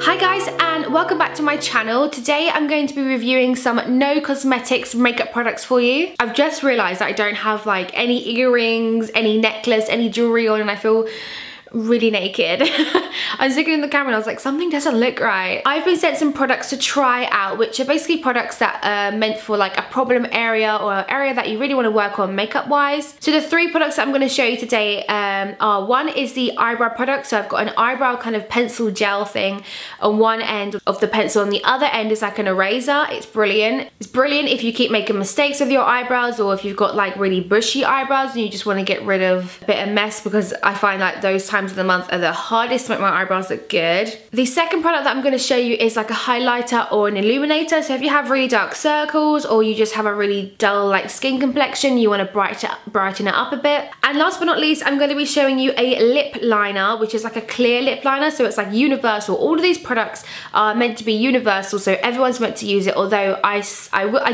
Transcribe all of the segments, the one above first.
Hi guys, and welcome back to my channel. Today I'm going to be reviewing some no cosmetics makeup products for you. I've just realised that I don't have like any earrings, any necklace, any jewellery on, and I feel really naked. I was looking in the camera and I was like, something doesn't look right. I've been sent some products to try out, which are basically products that are meant for like a problem area or an area that you really want to work on makeup wise. So the three products that I'm going to show you today are, one is the eyebrow product. So I've got an eyebrow kind of pencil gel thing on one end of the pencil, and the other end is like an eraser. It's brilliant. It's brilliant if you keep making mistakes with your eyebrows, or if you've got like really bushy eyebrows and you just want to get rid of a bit of mess, because I find like those times of the month are the hardest to make my eyebrows look good. The second product that I'm going to show you is like a highlighter or an illuminator. So if you have really dark circles, or you just have a really dull like skin complexion, you want to brighten it up a bit. And last but not least, I'm going to be showing you a lip liner, which is like a clear lip liner. So it's like universal. All of these products are meant to be universal, so everyone's meant to use it, although I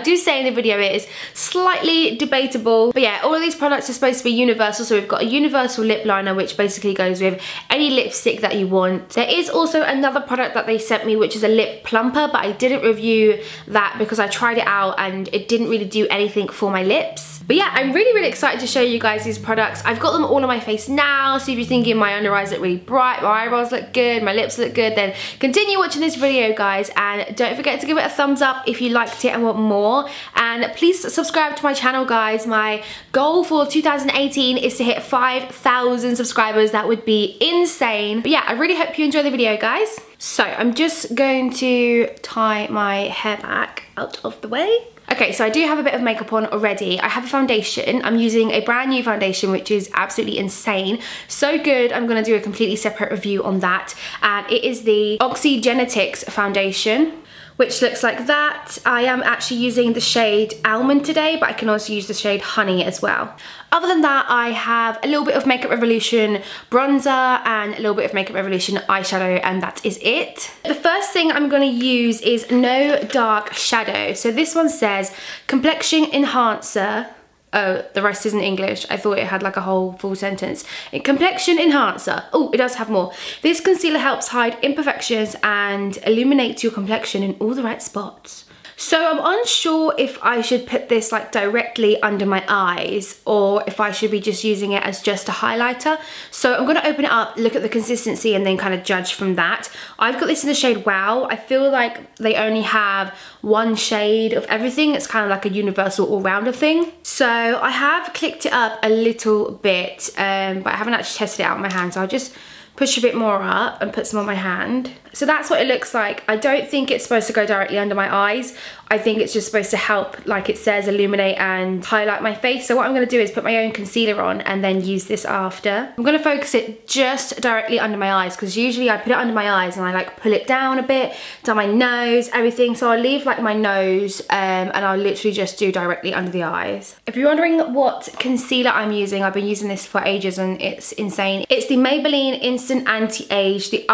do say in the video it is slightly debatable. But yeah, all of these products are supposed to be universal. So we've got a universal lip liner, which basically goes with any lipstick that you want. There is also another product that they sent me, which is a lip plumper, but I didn't review that because I tried it out and it didn't really do anything for my lips. But yeah, I'm really excited to show you guys these products. I've got them all on my face now, so if you're thinking my under eyes look really bright, my eyebrows look good, my lips look good, then continue watching this video, guys, and don't forget to give it a thumbs up if you liked it and want more. And please subscribe to my channel, guys. My goal for 2018 is to hit 5,000 subscribers. That would be insane. But yeah, I really hope you enjoy the video, guys. So I'm just going to tie my hair back out of the way. Okay, so I do have a bit of makeup on already. I have a foundation. I'm using a brand new foundation, which is absolutely insane. So good, I'm gonna do a completely separate review on that. And it is the Oxygenetics foundation, which looks like that. I am actually using the shade Almond today, but I can also use the shade Honey as well. Other than that, I have a little bit of Makeup Revolution bronzer and a little bit of Makeup Revolution eyeshadow, and that is it. The first thing I'm gonna use is No Dark Shadow. So this one says Complexion Enhancer. Oh, the rest isn't English. I thought it had like a whole full sentence. Complexion Enhancer. Oh, it does have more. This concealer helps hide imperfections and illuminates your complexion in all the right spots. So I'm unsure if I should put this like directly under my eyes, or if I should be just using it as just a highlighter. So I'm gonna open it up, look at the consistency, and then kind of judge from that. I've got this in the shade Wow. I feel like they only have one shade of everything. It's kind of like a universal all-rounder thing. So I have clicked it up a little bit, but I haven't actually tested it out in my hand. So I'll just push a bit more up and put some on my hand. So that's what it looks like. I don't think it's supposed to go directly under my eyes. I think it's just supposed to help, like it says, illuminate and highlight my face. So what I'm gonna do is put my own concealer on and then use this after. I'm gonna focus it just directly under my eyes, because usually I put it under my eyes and I like pull it down a bit, down my nose, everything. So I'll leave like my nose and I'll literally just do directly under the eyes. If you're wondering what concealer I'm using, I've been using this for ages and it's insane. It's the Maybelline Instant Anti-Age, the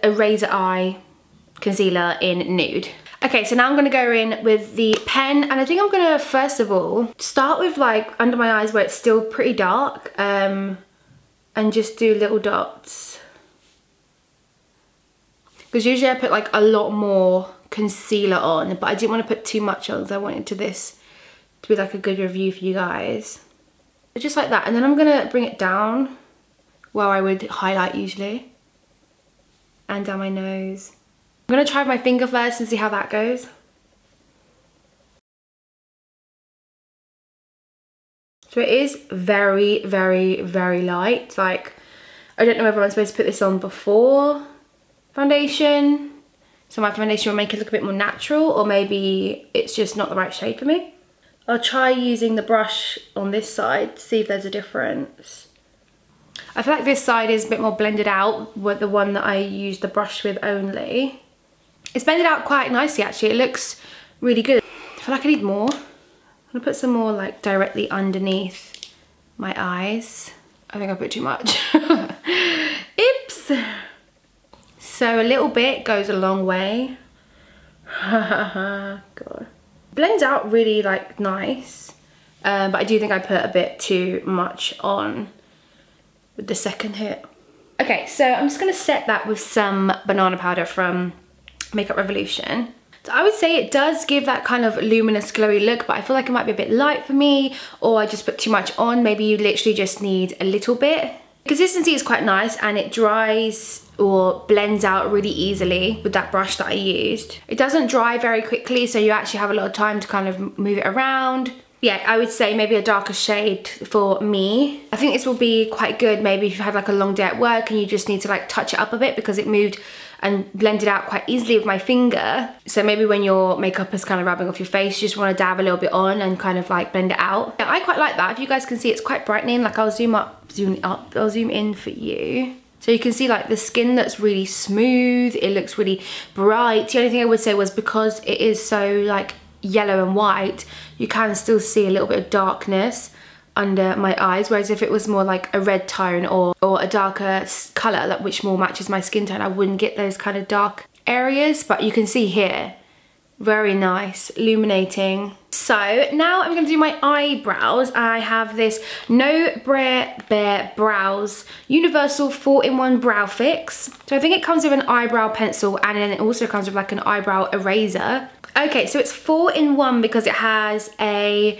Eraser Eye concealer in nude. Okay, so now I'm gonna go in with the pen, and I think I'm gonna first of all start with like under my eyes where it's still pretty dark, and just do little dots. Because usually I put like a lot more concealer on, but I didn't want to put too much on because I wanted this to be like a good review for you guys. But just like that, and then I'm gonna bring it down where I would highlight usually, and down my nose. I'm gonna try my finger first and see how that goes. So it is very light. Like, I don't know whether I'm supposed to put this on before foundation, so my foundation will make it look a bit more natural, or maybe it's just not the right shade for me. I'll try using the brush on this side to see if there's a difference. I feel like this side is a bit more blended out with the one that I used the brush with only. It's blended out quite nicely actually. It looks really good. I feel like I need more. I'm gonna put some more like directly underneath my eyes. I think I put too much. Oops. So a little bit goes a long way. God. Blends out really like nice. But I do think I put a bit too much on with the second hit. Okay, so I'm just gonna set that with some banana powder from Makeup Revolution. So I would say it does give that kind of luminous glowy look, but I feel like it might be a bit light for me, or I just put too much on. Maybe you literally just need a little bit. The consistency is quite nice and it dries or blends out really easily with that brush that I used. It doesn't dry very quickly, so you actually have a lot of time to kind of move it around. Yeah, I would say maybe a darker shade for me. I think this will be quite good maybe if you've had like a long day at work and you just need to like touch it up a bit, because it moved and blended out quite easily with my finger. So maybe when your makeup is kind of rubbing off your face, you just want to dab a little bit on and kind of like blend it out. Yeah, I quite like that. If you guys can see, it's quite brightening. Like I'll zoom in for you. So you can see like the skin that's really smooth. It looks really bright. The only thing I would say was because it is so like yellow and white, you can still see a little bit of darkness under my eyes, whereas if it was more like a red tone or a darker colour which more matches my skin tone, I wouldn't get those kind of dark areas. But you can see here, very nice, illuminating. So now I'm going to do my eyebrows. I have this No Bare Brows Universal 4-in-1 Brow Fix. So I think it comes with an eyebrow pencil and then it also comes with like an eyebrow eraser. Okay, so it's 4-in-1 because it has a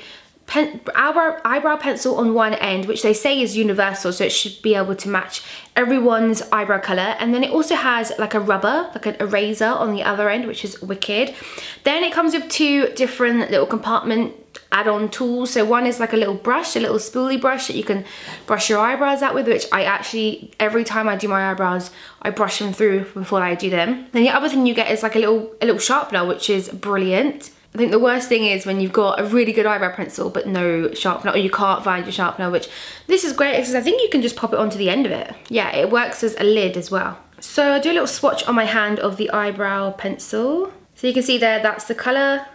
eyebrow pencil on one end, which they say is universal, so it should be able to match everyone's eyebrow colour. And then it also has like a rubber, like an eraser on the other end, which is wicked. Then it comes with 2 different little compartment add-on tools. So one is like a little brush, a little spoolie brush that you can brush your eyebrows out with, which I actually, every time I do my eyebrows, I brush them through before I do them. Then the other thing you get is like a little sharpener, which is brilliant. I think the worst thing is when you've got a really good eyebrow pencil but no sharpener, or you can't find your sharpener, which this is great because I think you can just pop it onto the end of it. Yeah, it works as a lid as well. So I do a little swatch on my hand of the eyebrow pencil. So you can see there, that's the colour.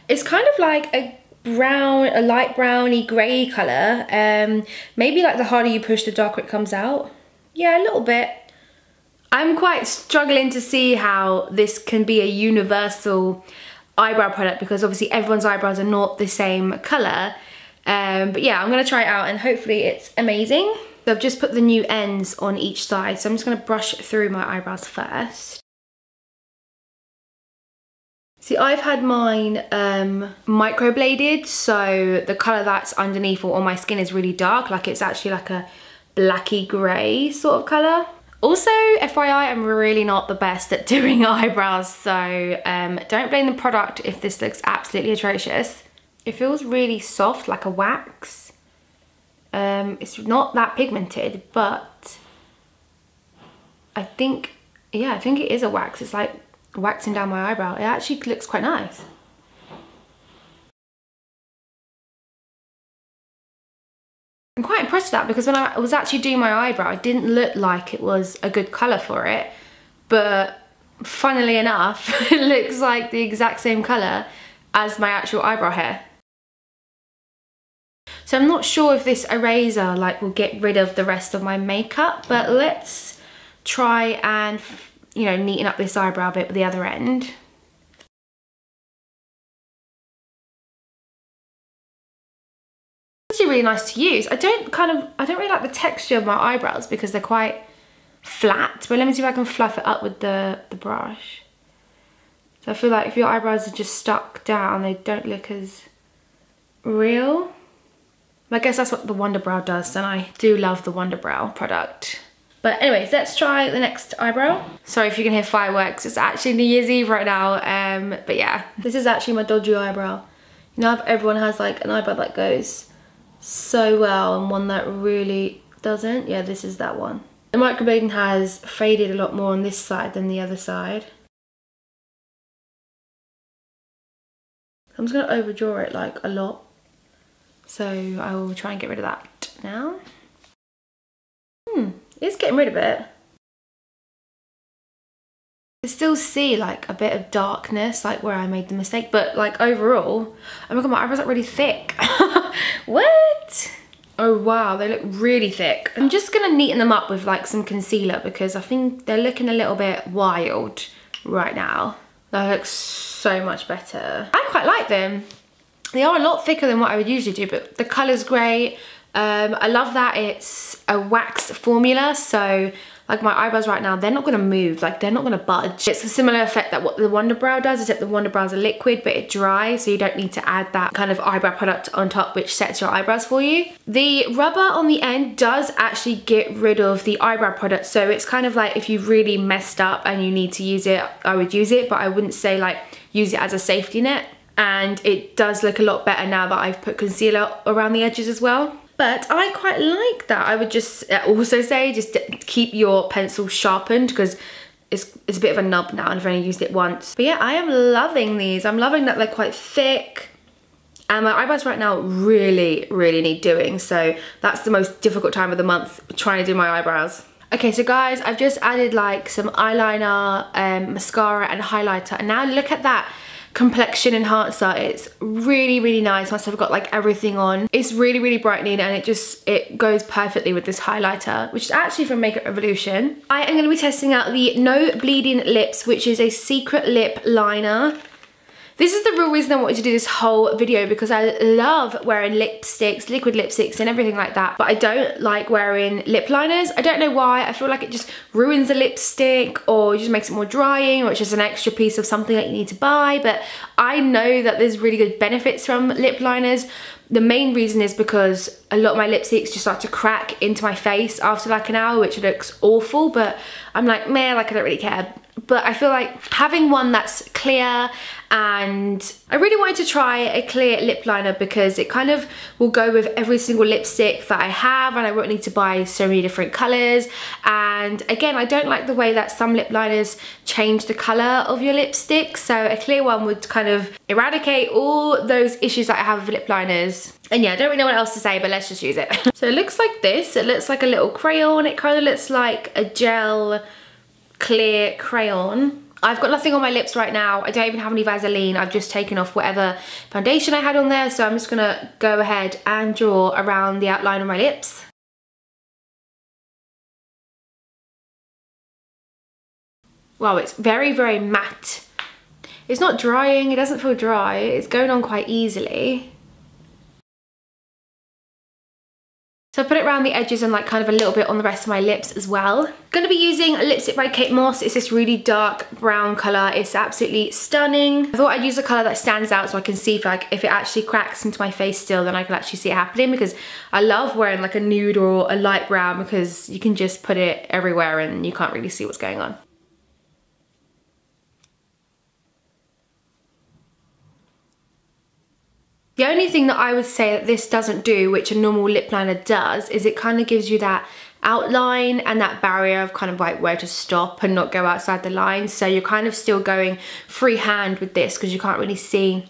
It's kind of like a brown, a light browny grey colour. Maybe like the harder you push, the darker it comes out. Yeah, a little bit. I'm quite struggling to see how this can be a universal eyebrow product because obviously everyone's eyebrows are not the same colour. But yeah, I'm going to try it out and hopefully it's amazing. So I've just put the new ends on each side, so I'm just going to brush through my eyebrows first. See, I've had mine microbladed, so the colour that's underneath or on my skin is really dark, like it's actually like a blacky grey sort of colour. Also, FYI, I'm really not the best at doing eyebrows, so don't blame the product if this looks absolutely atrocious. It feels really soft, like a wax. It's not that pigmented, but I think, yeah, I think it is a wax. It's like waxing down my eyebrow. It actually looks quite nice. I'm quite impressed with that because when I was actually doing my eyebrow, it didn't look like it was a good colour for it, but funnily enough, it looks like the exact same colour as my actual eyebrow hair. So I'm not sure if this eraser like will get rid of the rest of my makeup, but let's try and, you know, neaten up this eyebrow bit with the other end. It's really nice to use. I don't really like the texture of my eyebrows because they're quite flat, but let me see if I can fluff it up with the brush. So I feel like if your eyebrows are just stuck down, they don't look as real. I guess that's what the Wonder Brow does, and I do love the Wonder Brow product. But anyways, let's try the next eyebrow. Sorry if you can hear fireworks, it's actually New Year's Eve right now, but yeah. This is actually my dodgy eyebrow. You know if everyone has like an eyebrow that goes so well and one that really doesn't? Yeah, this is that one. The microblading has faded a lot more on this side than the other side. I'm just gonna overdraw it like a lot. So I will try and get rid of that now. It's getting rid of it. I still see like a bit of darkness, like where I made the mistake, but like overall, oh my god, my eyebrows are really thick. What? Oh wow, they look really thick. I'm just gonna neaten them up with like some concealer because I think they're looking a little bit wild right now. That looks so much better. I quite like them. They are a lot thicker than what I would usually do, but the colour's great. I love that it's a wax formula, so like my eyebrows right now, they're not gonna move, like they're not gonna budge. It's a similar effect that what the Wonder Brow does, except the Wonder Brows are liquid, but it dries, so you don't need to add that kind of eyebrow product on top, which sets your eyebrows for you. The rubber on the end does actually get rid of the eyebrow product, so it's kind of like if you really messed up and you need to use it, I would use it, but I wouldn't say like use it as a safety net. And it does look a lot better now that I've put concealer around the edges as well. But I quite like that. I would just also say just keep your pencil sharpened, because it's a bit of a nub now and I've only used it once. But yeah, I am loving these. I'm loving that they're quite thick. And my eyebrows right now really, really need doing. So that's the most difficult time of the month, trying to do my eyebrows. Okay, so guys, I've just added like some eyeliner, mascara and highlighter. And now look at that complexion enhancer. It's really, really nice once I've got like everything on. It's really, really brightening, and it goes perfectly with this highlighter, which is actually from Makeup Revolution. I am going to be testing out the No Bleeding Lips, which is a secret lip liner. This is the real reason I wanted to do this whole video, because I love wearing lipsticks, liquid lipsticks and everything like that, but I don't like wearing lip liners. I don't know why. I feel like it just ruins the lipstick, or just makes it more drying, or it's just an extra piece of something that you need to buy. But I know that there's really good benefits from lip liners. The main reason is because a lot of my lipsticks just start to crack into my face after like an hour, which looks awful, but I'm like, meh, like I don't really care. But I feel like having one that's clear, and I really wanted to try a clear lip liner because it kind of will go with every single lipstick that I have, and I won't need to buy so many different colours. And again, I don't like the way that some lip liners change the colour of your lipstick, so a clear one would kind of eradicate all those issues that I have with lip liners. And yeah, I don't really know what else to say, but let's just use it. So it looks like this. It looks like a little crayon. It kind of looks like a gel clear crayon. I've got nothing on my lips right now. I don't even have any Vaseline. I've just taken off whatever foundation I had on there, so I'm just gonna go ahead and draw around the outline of my lips. Wow, it's very, very matte. It's not drying, it doesn't feel dry. It's going on quite easily. So I put it around the edges and like kind of a little bit on the rest of my lips as well. Gonna be using a lipstick by Kate Moss. It's this really dark brown colour. It's absolutely stunning. I thought I'd use a colour that stands out so I can see if it actually cracks into my face still, then I can actually see it happening, because I love wearing like a nude or a light brown, because you can just put it everywhere and you can't really see what's going on. The only thing that I would say that this doesn't do, which a normal lip liner does, is it kind of gives you that outline and that barrier of kind of like where to stop and not go outside the line. So you're kind of still going freehand with this because you can't really see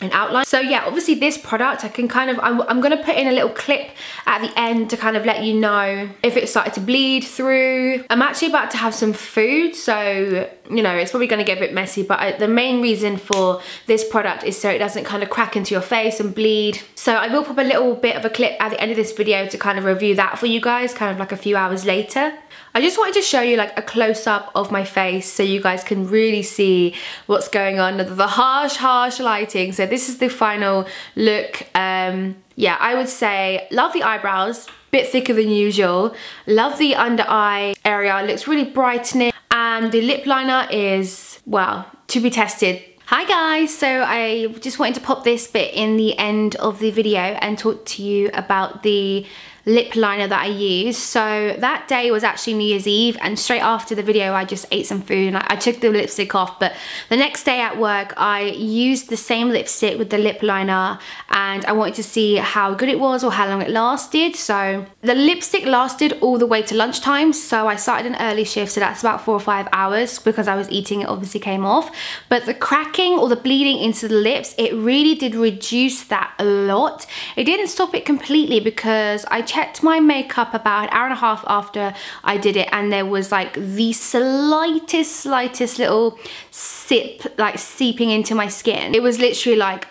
an outline. So yeah, obviously this product, I can kind of, I'm gonna put in a little clip at the end to kind of let you know if it started to bleed through. I'm actually about to have some food, so you know, it's probably gonna get a bit messy, but the main reason for this product is so it doesn't kind of crack into your face and bleed. So I will pop a little bit of a clip at the end of this video to kind of review that for you guys, kind of like a few hours later. I just wanted to show you like a close-up of my face so you guys can really see what's going on under the harsh lighting. So this is the final look. Yeah, I would say love the eyebrows, bit thicker than usual. Love the under eye area, it looks really brightening. And the lip liner is, well, to be tested. Hi guys, so I just wanted to pop this bit in the end of the video and talk to you about the lip liner that I used. So that day was actually New Year's Eve, and straight after the video I just ate some food and I took the lipstick off, but the next day at work I used the same lipstick with the lip liner and I wanted to see how good it was or how long it lasted. So the lipstick lasted all the way to lunchtime, so I started an early shift, so that's about 4 or 5 hours. Because I was eating, it obviously came off, but the cracking or the bleeding into the lips, it really did reduce that a lot. It didn't stop it completely because I checked my makeup about an hour and a half after I did it, and there was like the slightest little sip like seeping into my skin. It was literally like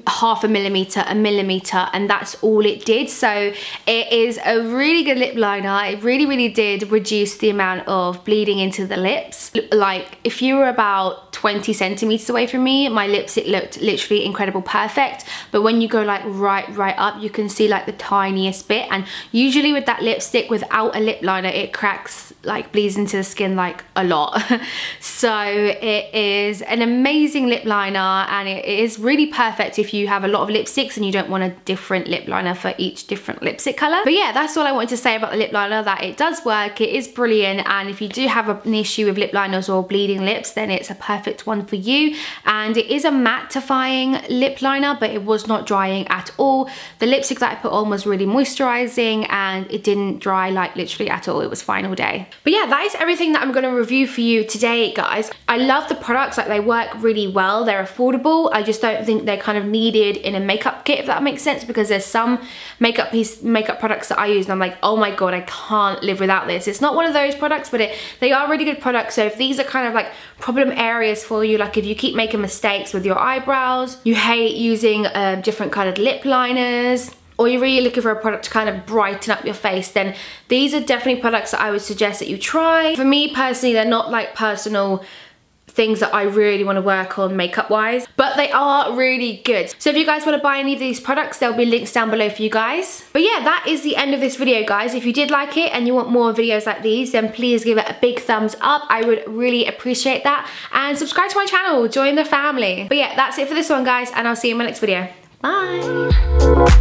half a millimeter, a millimeter, and that's all it did. So it is a really good lip liner. It really did reduce the amount of bleeding into the lips. Like if you were about 20 centimeters away from me, my lipstick looked literally incredible, perfect. But when you go like right up, you can see like the tiniest bit. And usually with that lipstick without a lip liner, it cracks, like bleeds into the skin like a lot. So it is an amazing lip liner, and it is really perfect if you have a lot of lipsticks and you don't want a different lip liner for each different lipstick color. But yeah, that's all I wanted to say about the lip liner, that it does work, it is brilliant, and if you do have an issue with lip liners or bleeding lips, then it's a perfect one for you. And it is a mattifying lip liner, but it was not drying at all. The lipstick that I put on was really moisturizing, and it didn't dry like literally at all. It was fine all day. But yeah, that is everything that I'm going to review for you today, guys. I love the products, like they work really well, they're affordable. I just don't think they're kind of needed in a makeup kit, if that makes sense, because there's some makeup products that I use and I'm like, oh my god, I can't live without this. It's not one of those products, but they are really good products. So if these are kind of like problem areas for you, like if you keep making mistakes with your eyebrows, you hate using different kind of lip liners, or you're really looking for a product to kind of brighten up your face, then these are definitely products that I would suggest that you try. For me personally, they're not like personal things that I really want to work on makeup wise, but they are really good. So if you guys want to buy any of these products, there'll be links down below for you guys. But yeah, that is the end of this video, guys. If you did like it and you want more videos like these, then please give it a big thumbs up. I would really appreciate that. And subscribe to my channel, join the family. But yeah, that's it for this one, guys, and I'll see you in my next video. Bye.